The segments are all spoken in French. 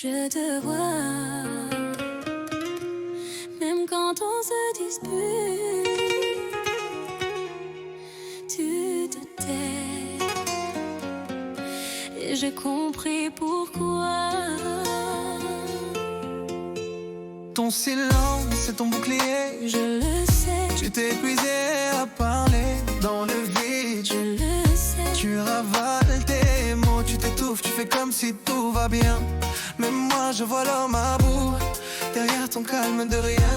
Je te vois, même quand on se dispute, tu te tais. Et j'ai compris pourquoi. Ton silence, c'est ton bouclier. Je le sais, Tu t'es épuisé à parler dans le vide. je le sais. Tu ravales tes mots, tu t'étouffes, tu fais comme si tout va bien. Mais moi je vois l'homme à bout, derrière ton calme de rien.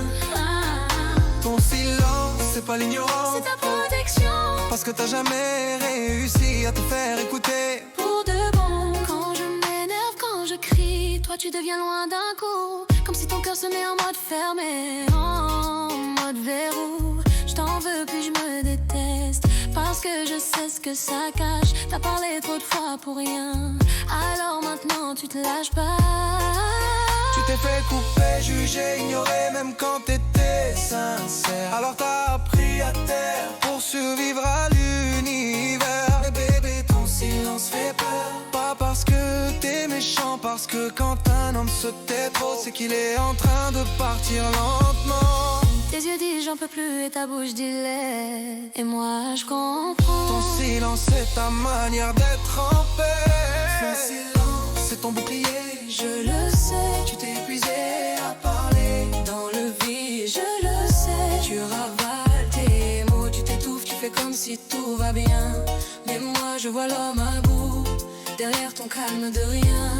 Ton silence, c'est pas l'ignorance, C'est ta protection. parce que t'as jamais réussi à te faire écouter. Pour de bon, quand je m'énerve, quand je crie, toi tu deviens loin d'un coup. Comme si ton cœur se met en mode fermé, en mode verrou. Je t'en veux plus, je me déteste, parce que je sais ce que ça cache. T'as parlé trop de fois pour rien, alors maintenant tu te lâches pas. Tu t'es fait couper, juger, ignorer, même quand t'étais sincère. Alors t'as appris à taire pour survivre à l'univers. Mais bébé, ton silence fait peur. Pas parce que t'es méchant, parce que quand un homme se tait trop, c'est qu'il est en train de partir lentement. Tes yeux disent j'en peux plus et ta bouche dit l'est. Et moi je comprends. Ton silence, c'est ta manière d'être en paix. Ton silence, c'est ton bouclier. Je le sais, Tu t'es épuisé à parler dans le vide, je le sais. Tu ravales tes mots, tu t'étouffes, tu fais comme si tout va bien. Mais moi je vois l'homme à bout, derrière ton calme de rien.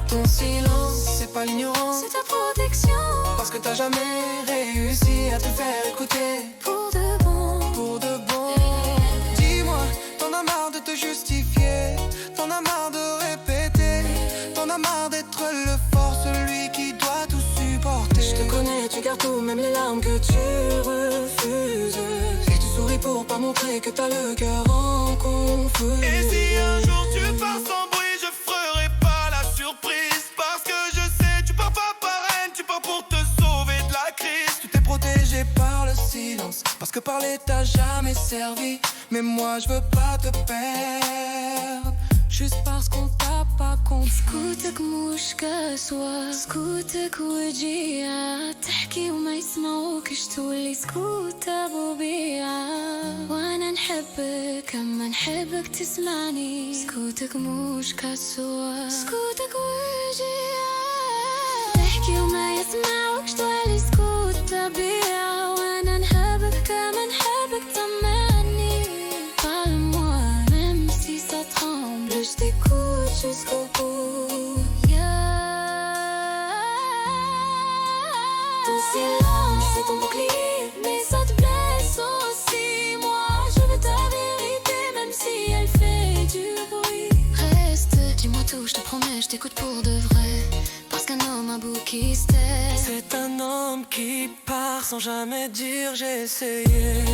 Ton silence, c'est pas l'ignorance, C'est ta protection. parce que t'as jamais réussi à te faire écouter. Pour de bon, Pour de bon, dis-moi, t'en as marre de te justifier, t'en as marre de répéter, t'en as marre d'être le fort, celui qui doit tout supporter. je te connais, tu gardes tout, même les larmes que tu refuses. Et tu souris pour pas montrer que t'as le cœur en confus. Et si un jour tu pars sans bruit, je ferai pas la surprise. Parce que je sais, tu pars pas par haine, tu pars pour te sauver de la crise. Tu t'es protégé par le silence, parce que parler t'a jamais servi. Mais moi je veux pas te perdre, Juste parce qu'on t'a pas compris. اسكتك مش كسوة، اسكتك وجيعة، تحكي وما يسمعوكش تقولي اسكت ابو بيعة. وانا نحبك اما نحبك تسمعني. اسكتك مش كسوة، اسكتك وجيعة، تحكي وما يسمعوكش تقولي اسكت بيعة. وانا نحبك كما نحبك تسمعني. Parle-moi même si ça tremble, je t'écoute jusqu'au bout. Ton silence c'est ton bouclier, mais ça te blesse aussi. Moi je veux ta vérité même si elle fait du bruit. Reste, dis-moi tout, je te promets, je t'écoute pour de vrai. Parce qu'un homme à bout qui se tait, c'est un homme qui part sans jamais dire j'ai essayé.